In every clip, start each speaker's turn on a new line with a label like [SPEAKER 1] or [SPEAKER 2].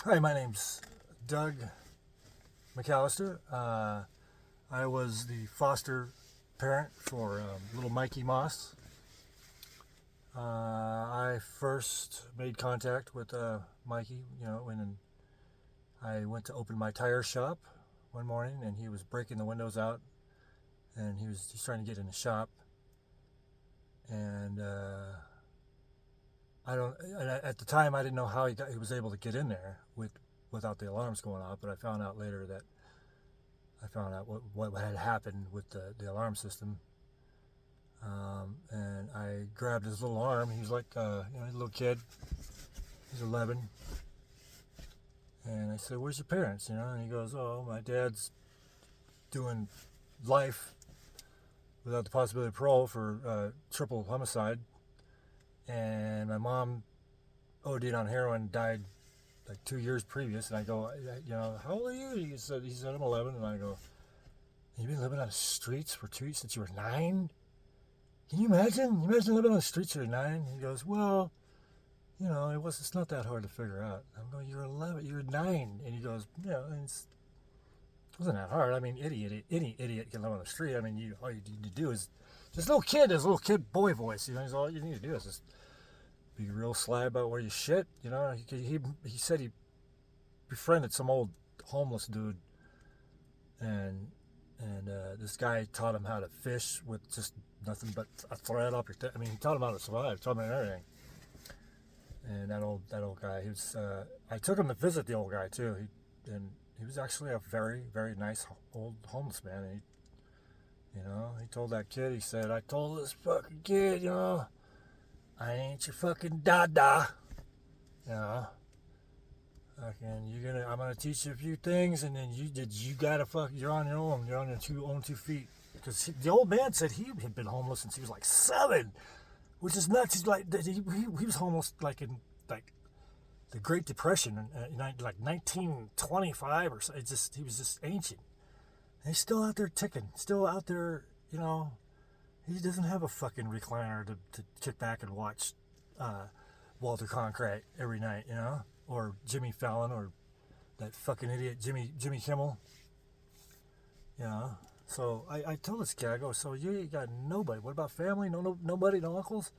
[SPEAKER 1] Hi, my name's Doug McAllister. I was the foster parent for little Mikey Moss. I first made contact with Mikey, when I went to open my tire shop one morning, and he was breaking the windows out, and he's trying to get in the shop, and at the time I didn't know how he was able to get in there without the alarms going off, but I found out later that what had happened with the alarm system. And I grabbed his little arm. He was like, he's a little kid. He's 11. And I said, "Where's your parents?" And he goes, "Oh, my dad's doing life without the possibility of parole for triple homicide. And my mom OD'd on heroin, died like 2 years previous." And I go, "How old are you?" He said, "I'm 11." And I go, "You've been living on the streets for 2 years since you were 9? Can you imagine? You imagine living on the streets when you're 9? He goes, "Well, it's not that hard to figure out." I'm going, "You're 11, you're 9. And he goes, it wasn't that hard. I mean, any idiot can live on the street. I mean, all you need to do is, this little kid boy voice, all you need to do is just be real sly about where you shit." He said he befriended some old homeless dude, and this guy taught him how to fish with just nothing but a thread up your he taught him how to survive, taught him everything. And that old guy, I took him to visit the old guy too. He was actually a very, very nice old homeless man. And he told that kid, he said, "I told this fucking kid, I ain't your fucking dada. I'm gonna teach you a few things, and then you're on your own. You're on your own 2 feet." Because the old man said he had been homeless since he was like 7, which is nuts. He's like, he was homeless like in the Great Depression in like 1925 or so. He was just ancient. And he's still out there ticking, still out there. He doesn't have a fucking recliner to kick back and watch Walter Cronkite every night, or Jimmy Fallon, or that fucking idiot Jimmy Kimmel. So I told this kid, I go, "So you ain't got nobody? What about family? Nobody, no uncles,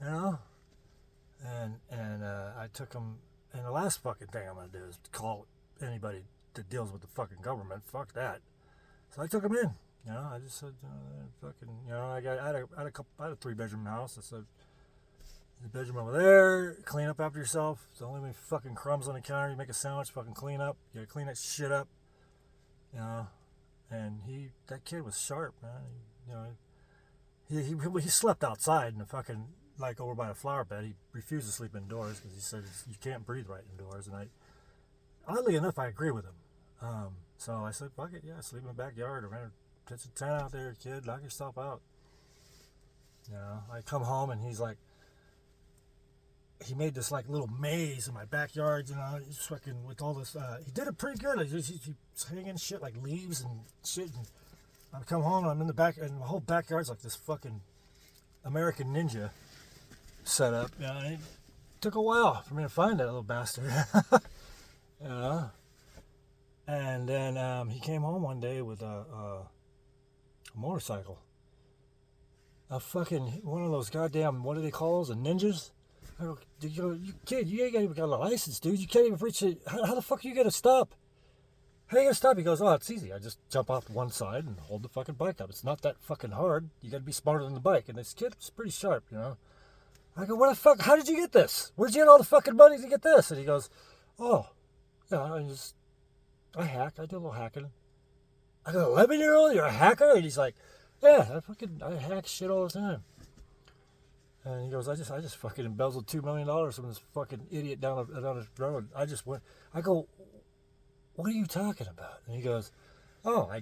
[SPEAKER 1] And I took him. And the last fucking thing I'm gonna do is call anybody that deals with the fucking government. Fuck that. So I took him in. I just said, I had a 3-bedroom house. I said, "The bedroom over there, clean up after yourself. There's only any fucking crumbs on the counter. You make a sandwich, fucking clean up. You gotta clean that shit up." And that kid was sharp, man. He slept outside in the fucking, like, over by a flower bed. He refused to sleep indoors because he said you can't breathe right indoors. And oddly enough, I agree with him. So I said, "Fuck it, yeah, sleep in the backyard. Pitch a tent out there, kid. Knock yourself out." I come home and he's like, he made this like little maze in my backyard. He's fucking with all this. He did it pretty good. He's hanging shit like leaves and shit. And I come home and I'm in the back, and the whole backyard's like this fucking American Ninja setup. It took a while for me to find that little bastard. And then he came home one day with a motorcycle. A fucking one of those goddamn, what do they call those? The ninjas? I go, "You kid, you ain't even got a license, dude. You can't even reach it. How the fuck are you gonna stop? How are you gonna stop?" He goes, "Oh, it's easy. I just jump off one side and hold the fucking bike up. It's not that fucking hard. You gotta be smarter than the bike." And this kid was pretty sharp, I go, "What the fuck? How did you get this? Where'd you get all the fucking money to get this?" And he goes, "Oh, yeah, I hack. I do a little hacking." I go, "11-year-old, you're a hacker?" And he's like, "Yeah, I hack shit all the time." And he goes, I just fucking embezzled $2 million from this fucking idiot down the road. I go, "What are you talking about?" And he goes, "Oh, I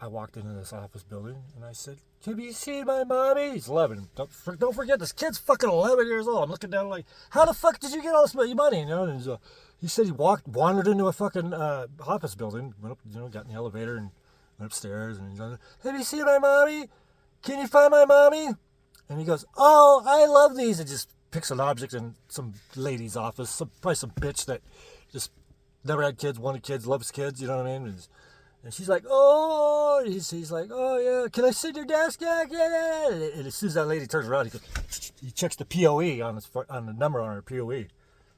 [SPEAKER 1] walked into this office building and I said, 'Have you seen my mommy?'" He's 11. Don't forget, this kid's fucking 11 years old. I'm looking down like, "How the fuck did you get all this money?" And he said he wandered into a fucking office building, went up, got in the elevator and went upstairs, and he's like, "Have you seen my mommy? Can you find my mommy?" And he goes, "Oh, I love these," and just picks an object in some lady's office, probably some bitch that just never had kids, wanted kids, loves kids, you know what I mean? And she's like, oh, he's like, oh yeah, can I sit at your desk? Yeah. And as soon as that lady turns around, he checks the PoE on the number on her PoE.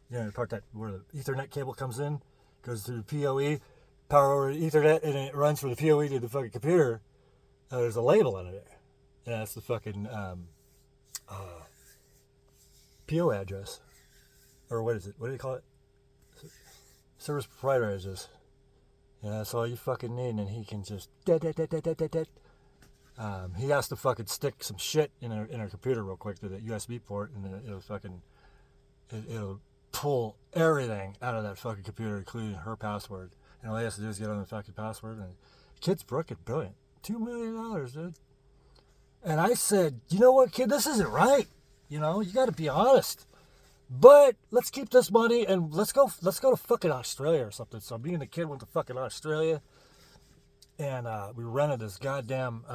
[SPEAKER 1] You know, the part that where the Ethernet cable comes in, goes through the PoE, power over Ethernet, and it runs from the PoE to the fucking computer. There's a label on it. And that's the fucking PO address. Or what is it? What do they call it? Service provider address. Yeah, that's all you fucking need, and he can just he has to fucking stick some shit in her computer real quick to the USB port, and then it'll pull everything out of that fucking computer, including her password. And all he has to do is get on the fucking password, and the kid's freaking brilliant. $2 million, dude. And I said, you know what, kid, this isn't right. You know, you got to be honest. But let's keep this money and let's go to fucking Australia or something. So me and the kid went to fucking Australia, and we rented this goddamn.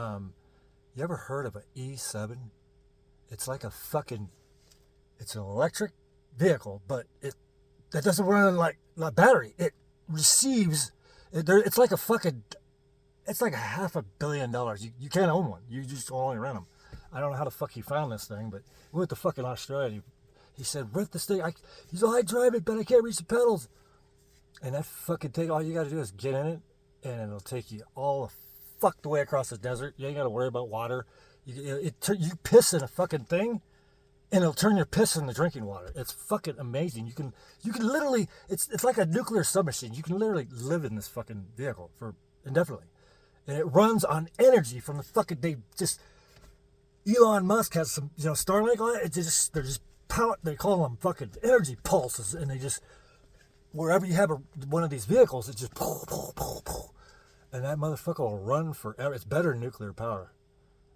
[SPEAKER 1] You ever heard of an E7? It's like it's an electric vehicle, but that doesn't run on like a battery. It receives. It's like a fucking. It's like $500 million. You can't own one. You just only rent them. I don't know how the fuck he found this thing, but we went to fucking Australia. He said, rent this thing. He's like, I drive it, but I can't reach the pedals. And that fucking thing, all you got to do is get in it, and it'll take you all the fuck the way across the desert. You ain't got to worry about water. You piss in a fucking thing, and it'll turn your piss into drinking water. It's fucking amazing. You can literally, it's like a nuclear submachine. You can literally live in this fucking vehicle for indefinitely. And it runs on energy from the fucking, Elon Musk has some, Starlink on it. They're just power. They call them fucking energy pulses, and they just, wherever you have one of these vehicles, it just pull, and that motherfucker will run forever. It's better than nuclear power.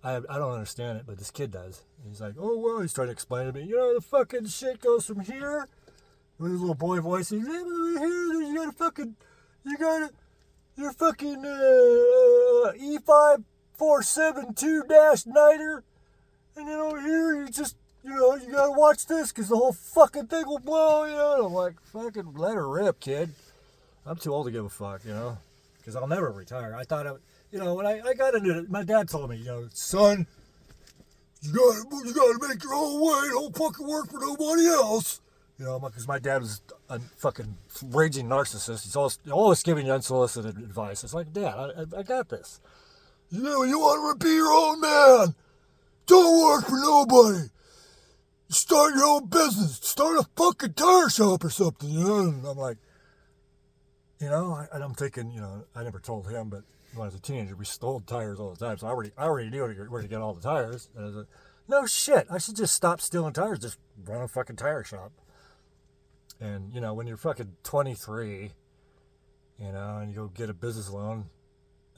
[SPEAKER 1] I don't understand it, but this kid does. And he's like, oh well, he's trying to explain to me, the fucking shit goes from here with his little boy voice. He's like, here, your fucking E5472-Niter. And then over here, you just, you gotta watch this because the whole fucking thing will blow, And I'm like, fucking let her rip, kid. I'm too old to give a fuck, because I'll never retire. I thought, when I got into it, my dad told me, son, you gotta make your own way. Don't fucking work for nobody else. Because my dad was a fucking raging narcissist. He's always giving you unsolicited advice. It's like, Dad, I got this. You want to be your own man. Don't work for nobody. Start your own business. Start a fucking tire shop or something, And I'm like, and I'm thinking, I never told him, but when I was a teenager, we stole tires all the time. So I already knew where to get all the tires. And I was like, no shit. I should just stop stealing tires. Just run a fucking tire shop. And, when you're fucking 23, and you go get a business loan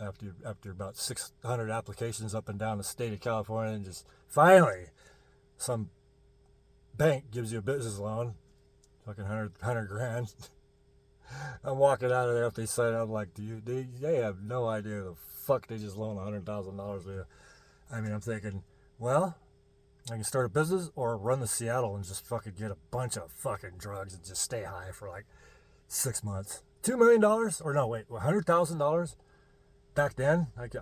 [SPEAKER 1] after about 600 applications up and down the state of California, and just finally some bank gives you a business loan, fucking 100 grand. I'm walking out of there after they sign up, like, they have no idea the fuck they just loaned $100,000 to you. I mean, I'm thinking, well, I can start a business or run to Seattle and just fucking get a bunch of fucking drugs and just stay high for like 6 months. $2 million? Or no, wait, $100,000? Back then, I could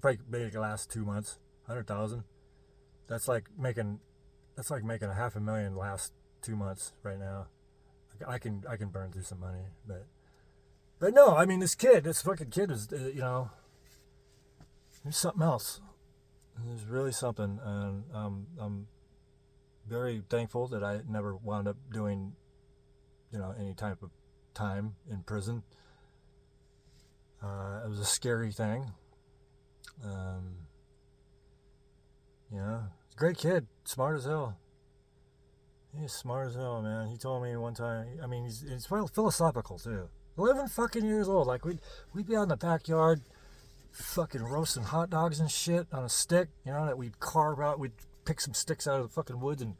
[SPEAKER 1] probably make it last 2 months. 100,000. That's like making $500,000 last 2 months right now. I can burn through some money, but no, I mean this fucking kid is there's something else. There's really something, and I'm very thankful that I never wound up doing any type of time in prison. It was a scary thing. Great kid, smart as hell. He's smart as hell, man. He told me one time, I mean, he's philosophical too. 11 fucking years old. Like we'd be out in the backyard, fucking roasting hot dogs and shit on a stick, that we'd carve out. We'd pick some sticks out of the fucking woods, and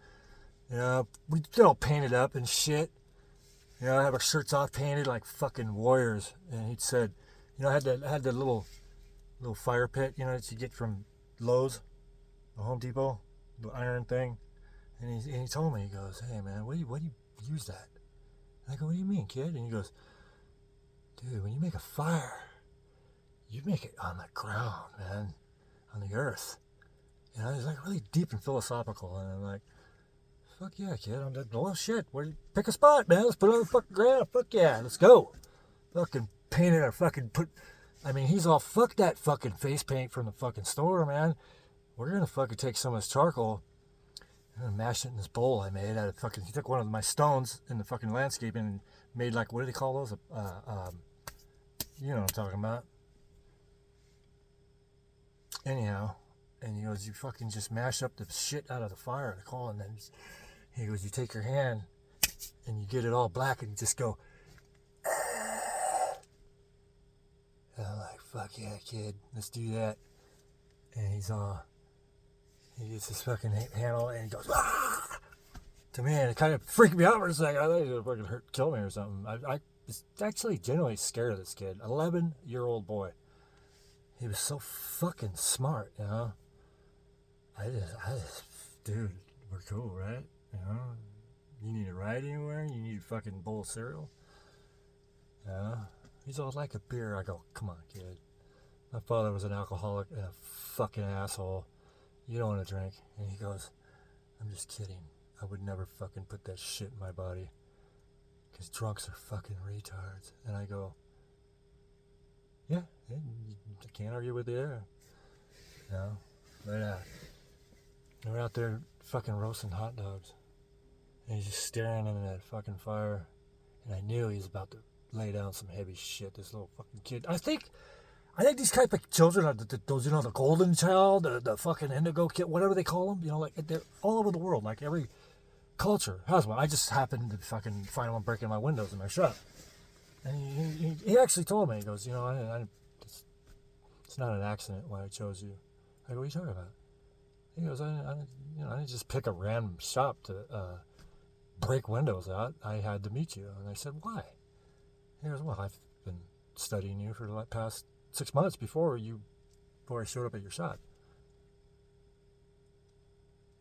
[SPEAKER 1] we'd get all painted up and shit. Have our shirts off, painted like fucking warriors. And he said, I had the little fire pit, that you get from Lowe's, the Home Depot. iron thing. And he told me, he goes, hey man, what do you use that? And I go, what do you mean, kid? And he goes, dude, when you make a fire, you make it on the ground, man, on the earth. You know, he's like really deep and philosophical. And I'm like, fuck yeah, kid. I'm like, well, shit, pick a spot, man. Let's put it on the fucking ground. Fuck yeah, let's go. Fucking paint it or fucking he's all, fuck that fucking face paint from the fucking store, man. We're gonna fucking take some of this charcoal and mash it in this bowl I made out of fucking, he took one of my stones in the fucking landscape and made like, what do they call those? You know what I'm talking about. Anyhow, and he goes, you fucking just mash up the shit out of the fire in the coal, and then he goes, you take your hand and you get it all black and you just go, and I'm like, fuck yeah, kid, let's do that. And he gets his fucking handle and he goes, ah! To me, and it kind of freaked me out for a second. I thought he was going to kill me or something. I was actually genuinely scared of this kid. 11-year-old boy. He was so fucking smart, you know. I just, dude, we're cool, right? You know, you need a ride anywhere? You need a fucking bowl of cereal? Yeah. He's all like a beer. I go, come on, kid. My father was an alcoholic and a fucking asshole. You don't want to drink. And he goes, I'm just kidding. I would never fucking put that shit in my body. Because drunks are fucking retards. And I go, yeah, I can't argue with you there. You know? But we're out there fucking roasting hot dogs. And he's just staring into that fucking fire. And I knew he was about to lay down some heavy shit, this little fucking kid. I think these type of children are those, you know, the golden child, the fucking indigo kid, whatever they call them. You know, like they're all over the world. Like every culture has one. I just happened to fucking find one breaking my windows in my shop. And he actually told me, he goes, you know, it's not an accident why I chose you. I go, what are you talking about? He goes, I didn't just pick a random shop to break windows out. I had to meet you. And I said, why? He goes, well, I've been studying you for the past 6 months before I showed up at your shop.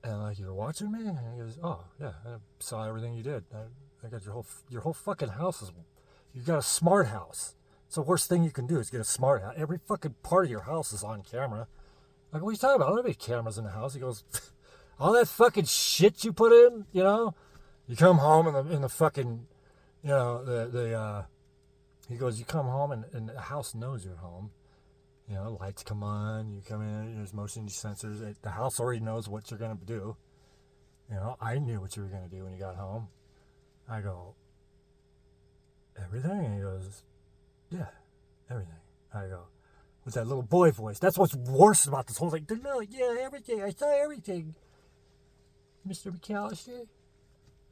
[SPEAKER 1] And I'm like, you were watching me? And he goes, oh, yeah, I saw everything you did. I got your whole fucking house you got a smart house. It's the worst thing you can do is get a smart house. Every fucking part of your house is on camera. Like, what are you talking about? I don't have any cameras in the house. He goes, all that fucking shit you put in, you know? You come home in the fucking, you know, he goes, you come home and the house knows you're home. You know, lights come on, you come in, there's motion sensors. The house already knows what you're going to do. You know, I knew what you were going to do when you got home. I go, everything? And he goes, yeah, everything. I go, with that little boy voice. That's what's worse about this whole thing. No, yeah, everything. I saw everything. Mr. McAllister?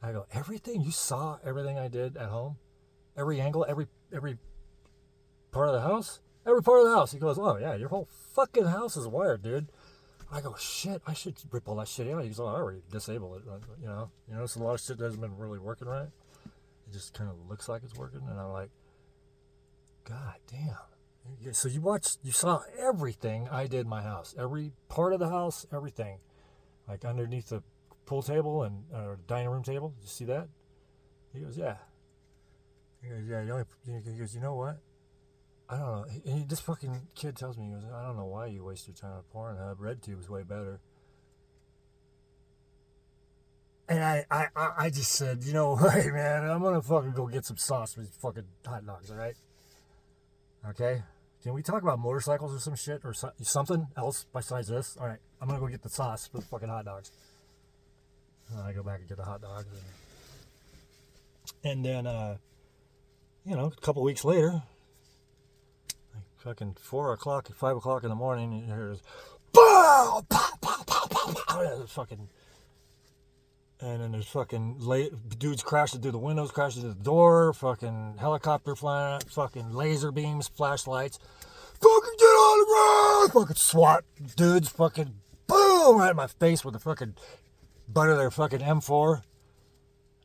[SPEAKER 1] I go, everything? You saw everything I did at home? Every angle, every part of the house? Every part of the house. He goes, oh yeah, your whole fucking house is wired, dude. I go, shit, I should rip all that shit out. He goes, oh, I already disabled it. You know, it's a lot of shit that hasn't been really working right. It just kind of looks like it's working. And I'm like, God damn. So you saw everything I did in my house. Every part of the house, everything. Like underneath the pool table and dining room table. Did you see that? He goes, yeah. He goes, yeah, he goes, you know what? I don't know. This fucking kid tells me, he goes, I don't know why you waste your time on Pornhub. RedTube's way better. And I just said, you know, hey man, I'm gonna fucking go get some sauce for these fucking hot dogs, all right? Okay? Can we talk about motorcycles or some shit or something else besides this? All right, I'm gonna go get the sauce for the fucking hot dogs. And I go back and get the hot dogs. And then, you know, a couple weeks later, like fucking 4 o'clock, 5 o'clock in the morning, you hear this, pow, pow, pow, pow, pow, pow. There's fucking, and then there's fucking dudes crashing through the windows, crashing through the door, fucking helicopter flying, fucking laser beams, flashlights, fucking get on the ground, fucking SWAT dudes, fucking boom, right in my face with the fucking butt of their fucking M4.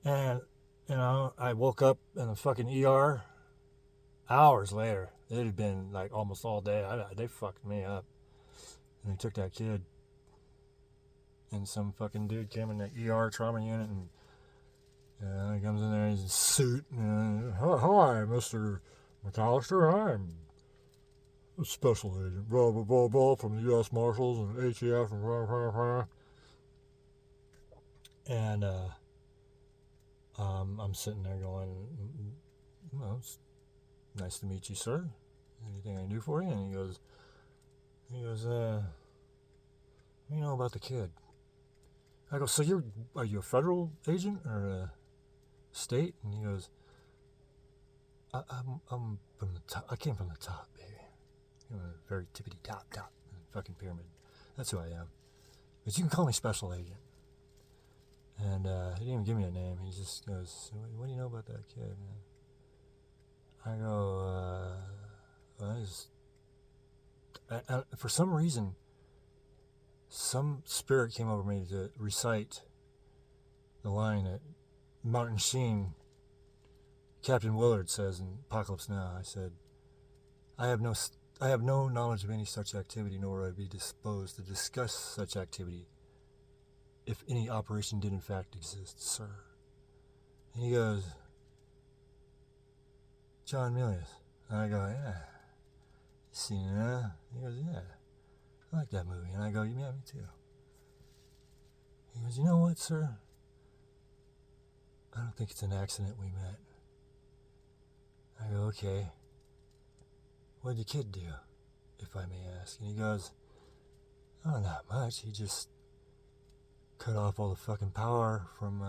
[SPEAKER 1] And, you know, I woke up in the fucking ER hours later. It had been like almost all day. They fucked me up. And they took that kid. and some fucking dude came in the ER trauma unit, and he comes in there, he's in a suit, and hi, Mr. McAllister, I'm a special agent, blah, blah, blah, blah, from the U.S. Marshals and ATF, and blah, blah, blah. And I'm sitting there going, well, it's nice to meet you, sir. Anything I can do for you? And he goes, what do you know about the kid? I go, so are you a federal agent or a state? And he goes, I'm from the top. I came from the top, baby. You know, a very tippity top, fucking pyramid. That's who I am. But you can call me special agent. And he didn't even give me a name. He just goes, what do you know about that kid? I go, for some reason, some spirit came over me to recite the line that Martin Sheen, Captain Willard, says in Apocalypse Now. I said, I have no knowledge of any such activity, nor would I be disposed to discuss such activity if any operation did in fact exist, sir. And he goes, John Milius. And I go, yeah. You seen it, huh? He goes, yeah. I like that movie. And I go, yeah, me too. He goes, you know what, sir? I don't think it's an accident we met. I go, okay. What did your kid do, if I may ask? And he goes, oh, not much. He just cut off all the fucking power from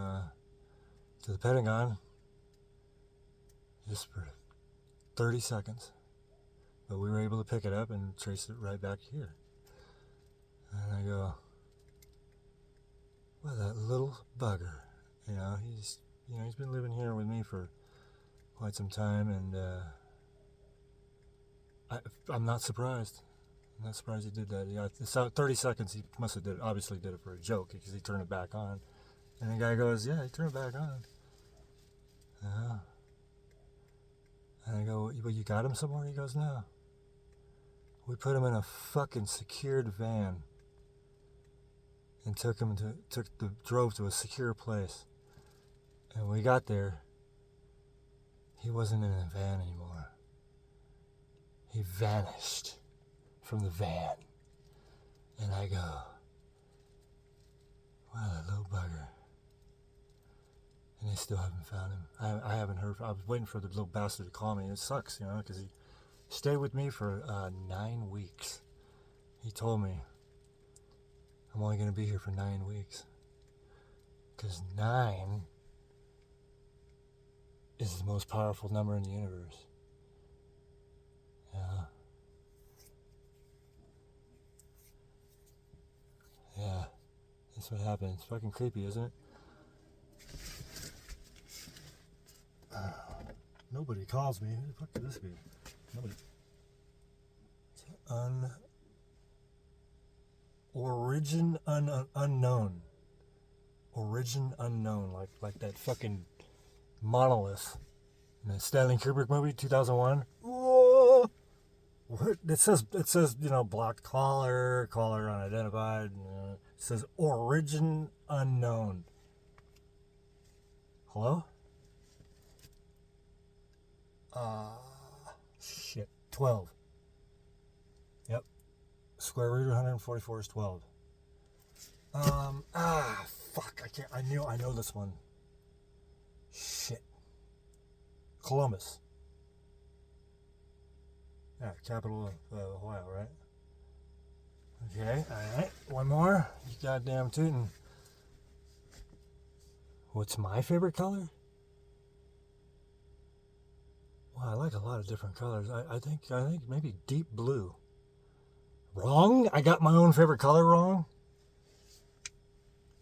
[SPEAKER 1] to the Pentagon just for 30 seconds. But we were able to pick it up and trace it right back here. And I go, well, that little bugger, he's been living here with me for quite some time, and I'm not surprised. I'm not surprised he did that. Yeah, it's 30 seconds. He must have obviously did it for a joke, because he turned it back on. And the guy goes, yeah, he turned it back on. And I go, well, you got him somewhere? He goes, no. We put him in a fucking secured van and drove to a secure place. And when we got there, he wasn't in the van anymore. He vanished from the van. And I go, wow, that little bugger. And they still haven't found him. I haven't heard. I was waiting for the little bastard to call me. It sucks, because he stayed with me for 9 weeks. He told me, I'm only going to be here for 9 weeks. Because 9 is the most powerful number in the universe. Yeah. Yeah. That's what happened. It's fucking creepy, isn't it? Nobody calls me. Who the fuck could this be? Nobody. It's unknown. Origin unknown. Like that fucking monolith in the Stanley Kubrick movie, 2001. Whoa! What? It says blocked caller unidentified. It says origin unknown. Hello? Shit. 12. Yep. Square root of 144 is 12. Fuck. I know this one. Shit. Columbus. Yeah, capital of Ohio, right? Okay, alright. One more. You goddamn tootin'. What's my favorite color? Well, I like a lot of different colors. I think maybe deep blue. Wrong? I got my own favorite color wrong?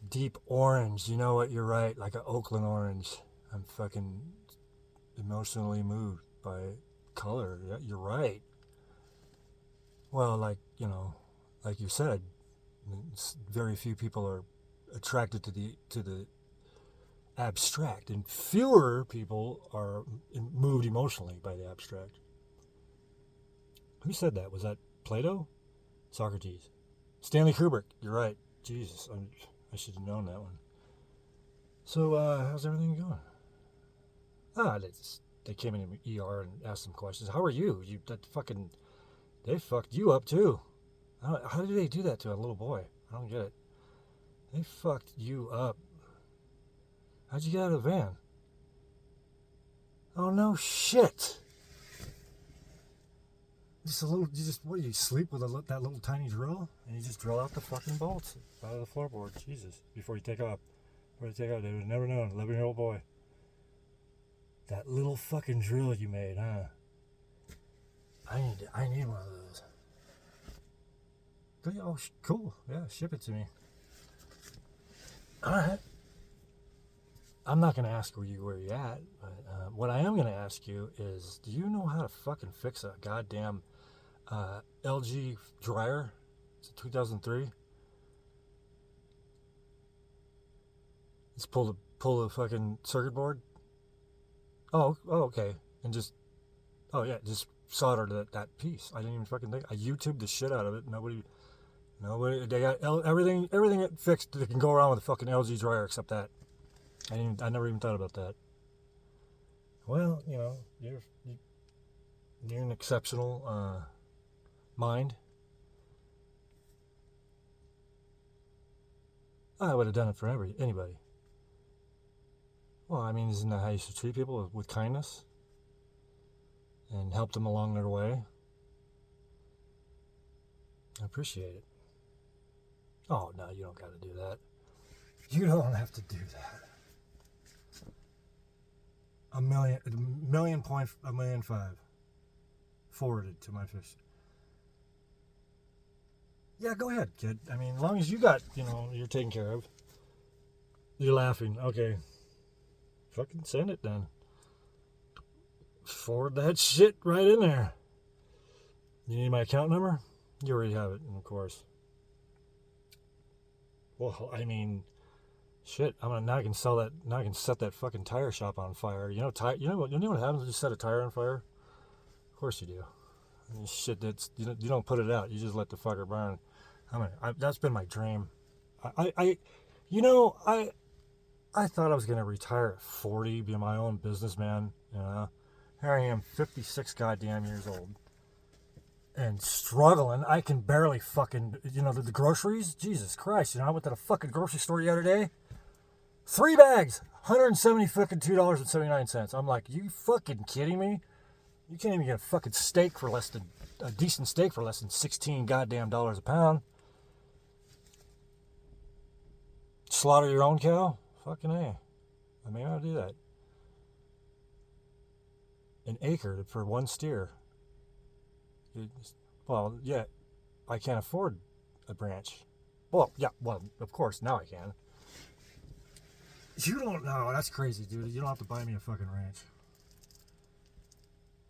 [SPEAKER 1] Deep orange. You know what? You're right. Like an Oakland orange. I'm fucking emotionally moved by color. Yeah, you're right. Well, like you said, very few people are attracted to the abstract, and fewer people are moved emotionally by the abstract. Who said that? Was that Plato? Socrates. Stanley Kubrick. You're right. Jesus. I should have known that one. So, how's everything going? They came in the ER and asked some questions. How are you? They fucked you up too. How did they do that to a little boy? I don't get it. They fucked you up. How'd you get out of the van? Oh no shit. What do you sleep with that little tiny drill? And you just drill out the fucking bolts out of the floorboard. Jesus. Before you take off. They would have never known. 11-year-old boy. That little fucking drill you made, huh? I need one of those. Oh, cool. Yeah, ship it to me. Alright. I'm not going to ask where you're at, but what I am going to ask you is, do you know how to fucking fix a goddamn LG dryer? It's a 2003. Just pull the fucking circuit board. Oh, okay. And just solder that piece. I didn't even fucking think. I YouTubed the shit out of it. Nobody. They got everything fixed that can go around with a fucking LG dryer except that. I never even thought about that. Well, you're an exceptional mind. I would have done it for anybody. Well, I mean, isn't that how you should treat people, with kindness? And help them along their way? I appreciate it. Oh, no, you don't got to do that. You don't have to do that. $1 million 5 forwarded to my fish. Yeah, go ahead, kid. I mean, as long as you got, you're taken care of. You're laughing. Okay. Fucking send it then. Forward that shit right in there. You need my account number? You already have it, of course. Well, I mean, shit. Now I can sell that. Now I can set that fucking tire shop on fire. You know what happens when you set a tire on fire? Of course you do. I mean, shit, you don't put it out. You just let the fucker burn. That's been my dream. I thought I was gonna retire at 40, be my own businessman. Here I am, 56 goddamn years old, and struggling. I can barely fucking, the groceries. Jesus Christ, I went to the fucking grocery store the other day. 3 bags, $172.79. I'm like, you fucking kidding me? You can't even get a fucking a decent steak for less than $16 goddamn a pound. Slaughter your own cow? Fucking A. I mean, I'll do that. An acre for one steer. Well, yeah, I can't afford a branch. Well, of course, now I can. You don't know. That's crazy, dude. You don't have to buy me a fucking ranch.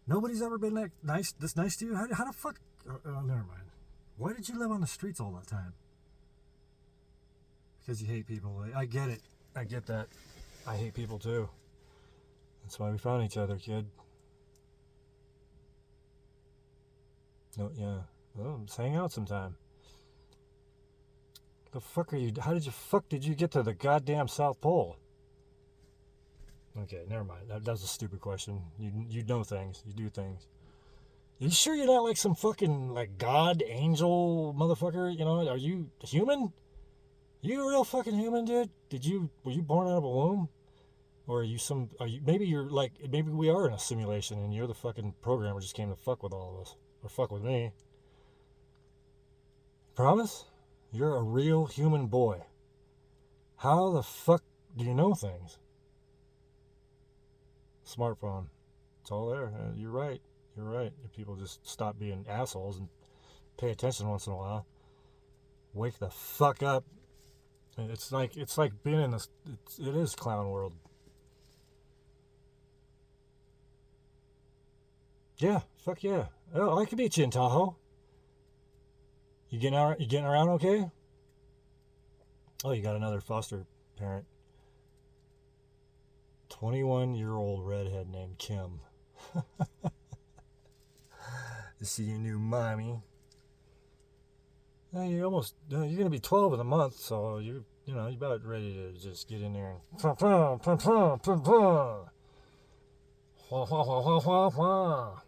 [SPEAKER 1] Nobody's ever been this nice to you? How the fuck? Oh, never mind. Why did you live on the streets all the time? Because you hate people. I get it. I get that. I hate people too. That's why we found each other, kid. No, yeah. Well, let's hang out sometime. The fuck are you? How did you get to the goddamn South Pole? Okay, never mind. That was a stupid question. You know things. You do things. You sure you're not like some fucking god angel motherfucker? Are you human? You a real fucking human, dude? Were you born out of a womb? Or maybe we are in a simulation and you're the fucking programmer just came to fuck with all of us. Or fuck with me. Promise? You're a real human boy. How the fuck do you know things? Smartphone. It's all there. You're right. If people just stop being assholes and pay attention once in a while. Wake the fuck up. It's like being in this. It is clown world. Yeah, fuck yeah. Oh, I could beat you in Tahoe. You getting around okay? Oh, you got another foster parent. 21-year-old redhead named Kim. To see your new mommy. You're gonna be 12 in a month, so you're you know, you about ready to just get in there and pum, pum, pum, pum, pum, pum. Wah, wah, wah, wah, wah, wah.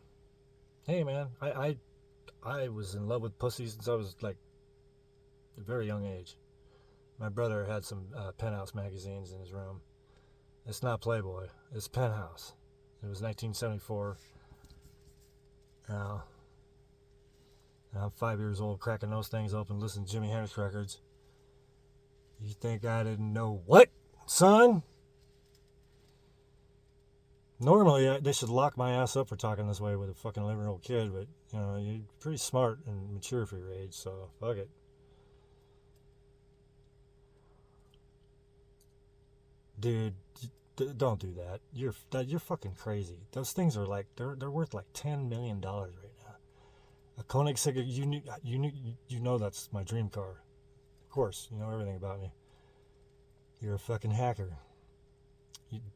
[SPEAKER 1] Hey man, I was in love with pussy since I was like a very young age. My brother had some Penthouse magazines in his room. It's not Playboy, it's Penthouse. It was 1974. Now, I'm 5 years old cracking those things open, listening to Jimi Hendrix records. You think I didn't know what, son? Normally, they should lock my ass up for talking this way with a fucking 11-year-old kid, but, you know, you're pretty smart and mature for your age, so fuck it. Dude, don't do that. You're fucking crazy. Those things are like, they're worth like $10 million right now. A Koenigsegg, you know that's my dream car. Of course, you know everything about me. You're a fucking hacker.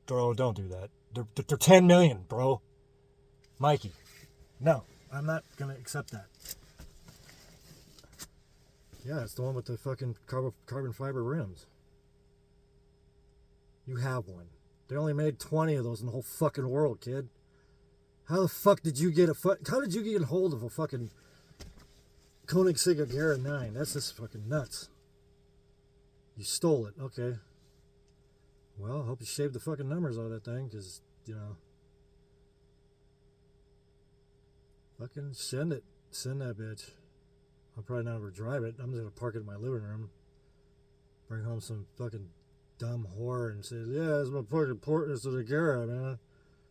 [SPEAKER 1] Bro, don't do that. They're 10 million, bro. Mikey. No, I'm not gonna accept that. Yeah, it's the one with the fucking carbon fiber rims. You have one. They only made 20 of those in the whole fucking world, kid. How the fuck did you get how did you get hold of a fucking Koenigsegg Agera 9? That's just fucking nuts. You stole it, okay. Well, I hope you shaved the fucking numbers out of that thing, because, you know. Fucking send it. Send that bitch. I'll probably never drive it. I'm just gonna park it in my living room. Bring home some fucking dumb whore and say, yeah, it's my fucking it's an Agera, man.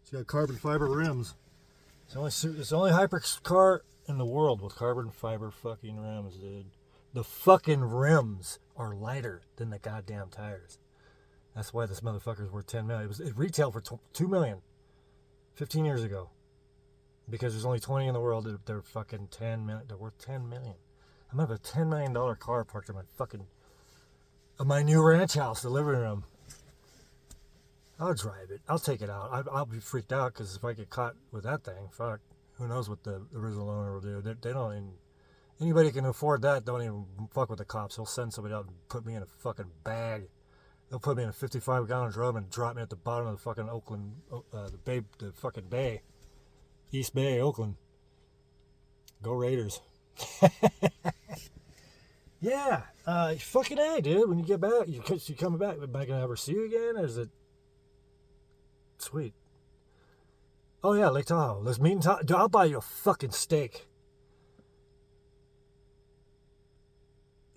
[SPEAKER 1] It's got carbon fiber rims. It's the only hyper car in the world with carbon fiber fucking rims, dude. The fucking rims are lighter than the goddamn tires. That's why this motherfucker's worth $10 million. It retailed for $2 million 15 years ago. Because there's only 20 in the world. They're fucking $10 million. They're worth $10 million. I'm gonna have a $10 million car parked in my new ranch house, the living room. I'll drive it. I'll take it out. I'll be freaked out because if I get caught with that thing, fuck, who knows what the original owner will do. They don't even, anybody can afford that, don't even fuck with the cops. They'll send somebody out and put me in a fucking bag. They'll put me in a 55-gallon drum and drop me at the bottom of the fucking Oakland, the fucking bay. East Bay, Oakland. Go Raiders. Yeah, fucking A, dude. When you get back, you coming back. Am I gonna ever see you again, or is it sweet? Oh yeah, Lake Tahoe. Let's meet in Tahoe. Dude, I'll buy you a fucking steak.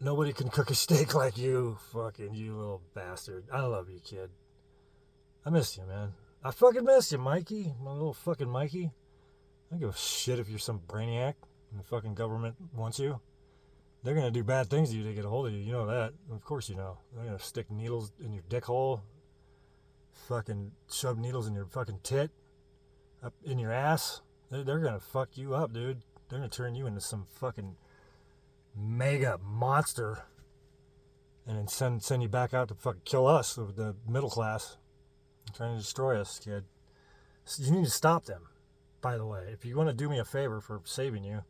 [SPEAKER 1] Nobody can cook a steak like you, fucking you little bastard. I love you, kid. I miss you, man. I fucking miss you, Mikey. My little fucking Mikey. I don't give a shit if you're some brainiac and the fucking government wants you. They're gonna do bad things to you to get a hold of you. You know that. Of course you know. They're gonna stick needles in your dick hole. Fucking shove needles in your fucking tit. Up in your ass. They're gonna fuck you up, dude. They're gonna turn you into some fucking mega monster. And then send you back out to fucking kill us, the middle class. They're trying to destroy us, kid. So you need to stop them. By the way, if you want to do me a favor for saving you,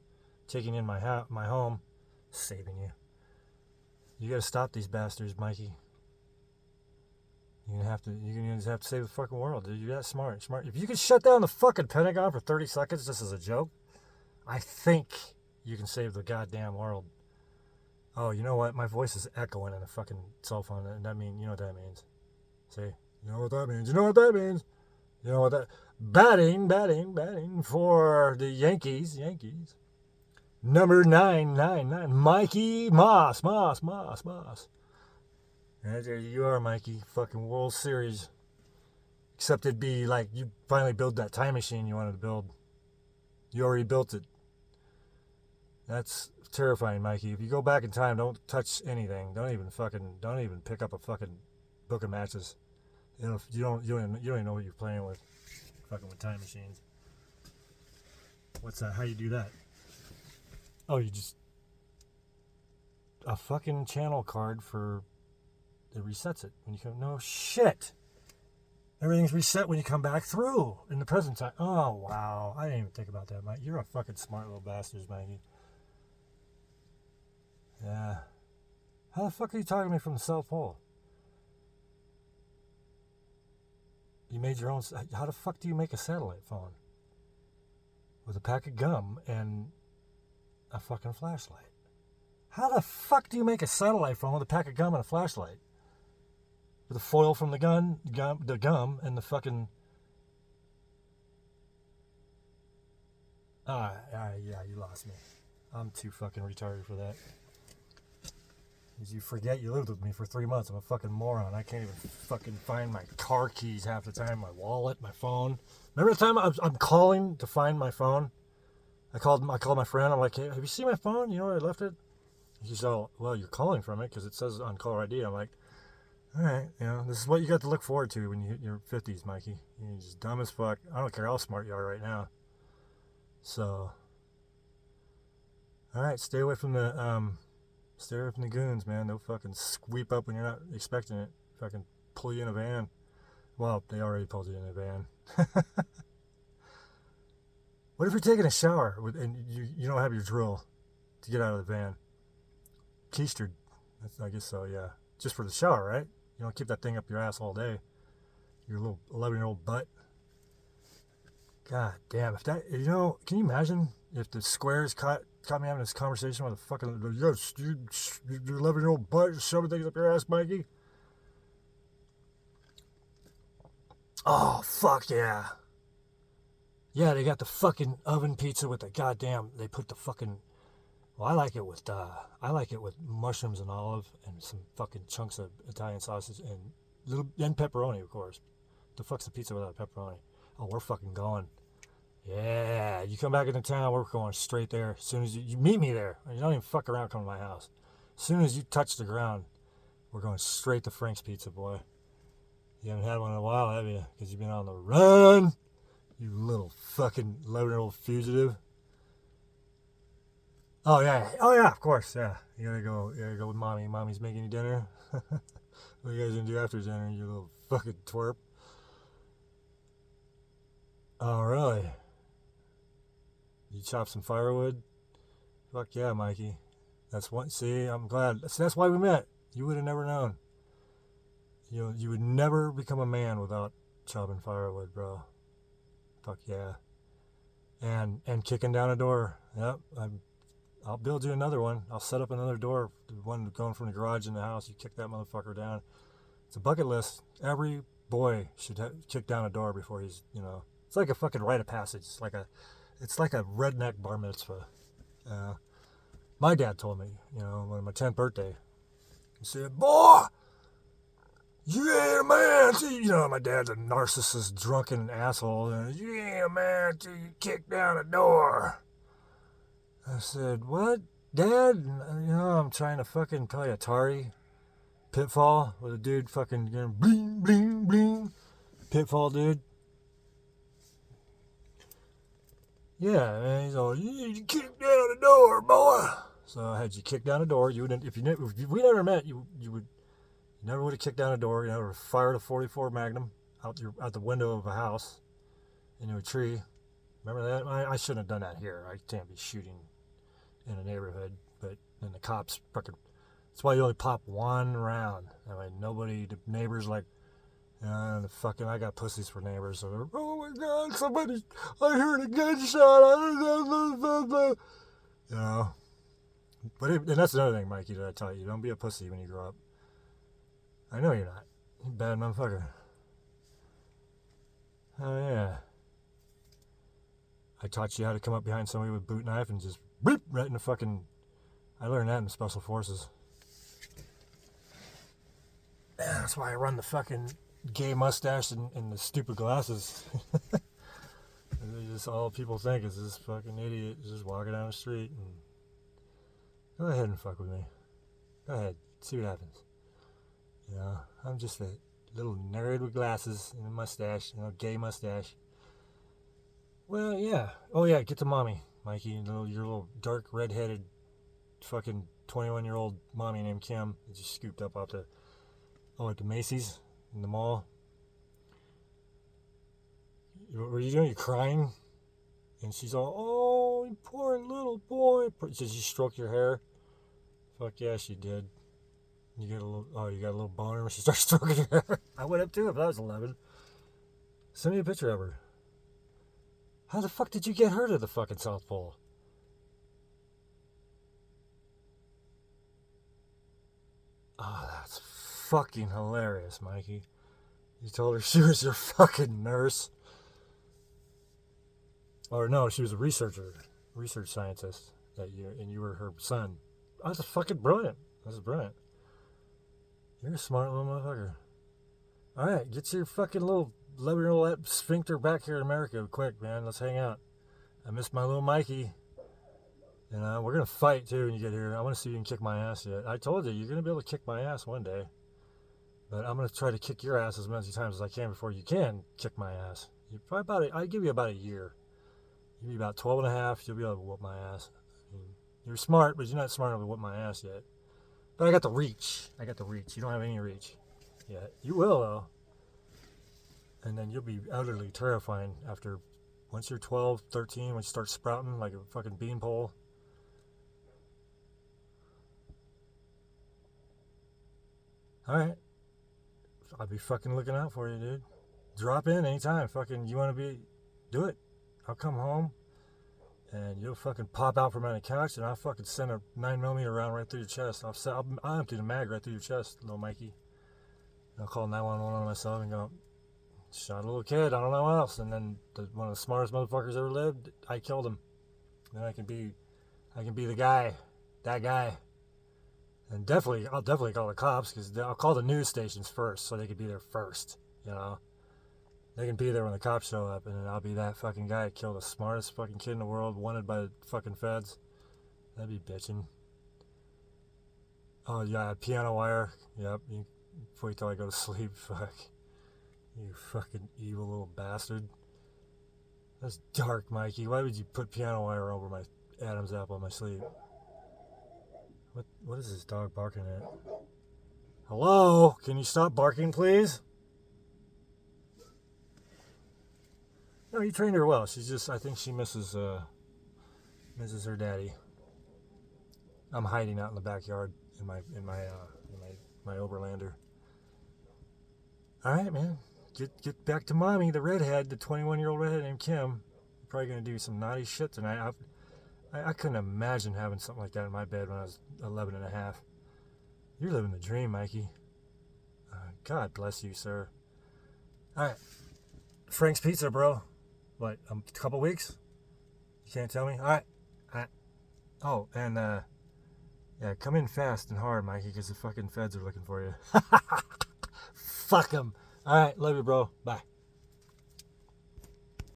[SPEAKER 1] taking in my home, saving you. You gotta stop these bastards, Mikey. You're gonna have to save the fucking world, dude. You're that smart. If you could shut down the fucking Pentagon for 30 seconds just as a joke, I think you can save the goddamn world. Oh, you know what? My voice is echoing in a fucking cell phone, and you know what that means. See? You know what that means. You know what that means. You know what that... Batting for the Yankees. Number 999, Mikey Moss. And there you are, Mikey. Fucking World Series. Except it'd be like you finally built that time machine you wanted to build. You already built it. That's terrifying, Mikey. If you go back in time, don't touch anything. Don't even pick up a fucking book of matches. You know, you don't even know what you're playing with. Fucking with time machines. What's that? How you do that? Oh, you just... a fucking channel card for... it resets it when you come... no shit! Everything's reset when you come back through in the present time. Oh, wow. I didn't even think about that, Mike. You're a fucking smart little bastard, Mikey. Yeah. How the fuck are you talking to me from the South Pole? You made your own. How the fuck do you make a satellite phone? With a pack of gum and a fucking flashlight. How the fuck do you make a satellite phone with a pack of gum and a flashlight? With the foil from the the gum, and the fucking. Yeah, you lost me. I'm too fucking retarded for that. As you forget you lived with me for 3 months. I'm a fucking moron. I can't even fucking find my car keys half the time, my wallet, my phone. Remember the time I'm calling to find my phone? I called my friend. I'm like, hey, have you seen my phone? You know where I left it? He's all, well, you're calling from it because it says on caller ID. I'm like, all right, this is what you got to look forward to when you hit your 50s, Mikey. You're just dumb as fuck. I don't care how smart you are right now. So, all right, stay away from the goons, man. They'll fucking sweep up when you're not expecting it. Fucking pull you in a van. Well, they already pulled you in a van. What if you're taking a shower and you don't have your drill to get out of the van? Keistered. I guess so, yeah. Just for the shower, right? You don't keep that thing up your ass all day. Your little 11-year-old butt. God damn. If that, can you imagine if the squares caught me having this conversation with a fucking, yes, your 11-year-old butt, shoving things up your ass, Mikey? Oh, fuck yeah. Yeah, they got the fucking oven pizza with the goddamn, they put the fucking, well, I like it with mushrooms and olive and some fucking chunks of Italian sausage and pepperoni, of course. The fuck's the pizza without pepperoni? Oh, we're fucking going. Yeah, you come back into town, we're going straight there. As soon as you meet me there, you don't even fuck around coming to my house. As soon as you touch the ground, we're going straight to Frank's Pizza, boy. You haven't had one in a while, have you? Because you've been on the run, you little fucking 11-year-old fugitive. Oh yeah, of course, yeah. You gotta go with mommy. Mommy's making you dinner. What are you guys gonna do after dinner, you little fucking twerp? Oh really? You chop some firewood? Fuck yeah, Mikey. That's one. See, I'm glad. That's why we met. You would have never known. You would never become a man without chopping firewood, bro. Fuck yeah. And kicking down a door. Yep. I'll build you another one. I'll set up another door. The one going from the garage in the house. You kick that motherfucker down. It's a bucket list. Every boy should kick down a door before he's. It's like a fucking rite of passage. It's like a redneck bar mitzvah. My dad told me, on my 10th birthday, he said, boy, you ain't a man till my dad's a narcissist, drunken asshole. And you ain't a man till you kick down a door. I said, what, Dad? I'm trying to fucking play Atari Pitfall with a dude fucking going bling, bling, bling. Pitfall, dude. Yeah, man, he's all, you need to kick down the door, boy. So I had you kick down a door. You wouldn't, if we never met, you never would have kicked down a door. You never would have fired a 44 Magnum out the window of a house into a tree. Remember that? I shouldn't have done that here. I can't be shooting in a neighborhood. But then the cops fucking. That's why you only pop one round. I mean, the neighbors like. I got pussies for neighbors. So they're, oh my God, I heard a gunshot. And that's another thing, Mikey, that I taught you. Don't be a pussy when you grow up. I know you're not. You bad motherfucker. Oh, yeah. I taught you how to come up behind somebody with a boot knife and just beep right in the fucking. I learned that in the Special Forces. That's why I run the fucking gay mustache and the stupid glasses. Just all people think is this fucking idiot just walking down the street. And go ahead and fuck with me. Go ahead. See what happens. I'm just a little nerd with glasses and a mustache, gay mustache. Well, yeah. Oh, yeah, get to mommy, Mikey. Your little dark, red-headed, fucking 21-year-old mommy named Kim that just scooped up at the Macy's in the mall. What were you doing? You crying? And she's all, oh, you poor little boy. Did she stroke your hair? Fuck yeah, she did. You get a little, oh, you got a little boner when she starts stroking your hair. I would have too if I was 11. Send me a picture of her. How the fuck did you get her to the fucking South Pole? Oh, that's fucking hilarious, Mikey. You told her she was your fucking nurse. Or no, she was a research scientist and you were her son. Oh, that's fucking brilliant. That's brilliant. You're a smart little motherfucker. All right, get your fucking little 11-year-old sphincter back here in America quick, man. Let's hang out. I miss my little Mikey. And we're going to fight, too, when you get here. I want to see if you can kick my ass yet. I told you, you're going to be able to kick my ass one day. But I'm going to try to kick your ass as many times as I can before you can kick my ass. I'd give you about a year. You'll be about 12 and a half. You'll be able to whoop my ass. You're smart, but you're not smart enough to whoop my ass yet. But I got the reach. You don't have any reach yet. You will, though. And then you'll be utterly terrifying once you're 12, 13, when you start sprouting like a fucking beanpole. Alright. I'll be fucking looking out for you, dude. Drop in anytime. Fucking, you want to do it. I'll come home, and you'll fucking pop out from under the couch, and I'll fucking send a 9mm round right through your chest. I'll empty the mag right through your chest, little Mikey. And I'll call 911 on myself and go, shot a little kid, I don't know what else. And then one of the smartest motherfuckers ever lived, I killed him. Then I can be the guy, that guy. And I'll definitely call the cops, because I'll call the news stations first, so they can be there first, you know. They can be there when the cops show up, and then I'll be that fucking guy that killed the smartest fucking kid in the world, wanted by the fucking feds. That'd be bitching. Oh, yeah, piano wire. Yep, you wait till I go to sleep. Fuck. You fucking evil little bastard. That's dark, Mikey. Why would you put piano wire over my Adam's apple in my sleep? What is this dog barking at? Hello? Can you stop barking, please? No, you trained her well. I think she misses her daddy. I'm hiding out in the backyard in my Overlander. All right, man. Get back to mommy, the redhead, the 21-year-old redhead named Kim. You're probably gonna do some naughty shit tonight. I couldn't imagine having something like that in my bed when I was 11 and a half. You're living the dream, Mikey. God bless you, sir. All right, Frank's Pizza, bro. What, a couple weeks? You can't tell me? All right. Oh, and yeah, come in fast and hard, Mikey, because the fucking feds are looking for you. Fuck them. All right, love you, bro. Bye.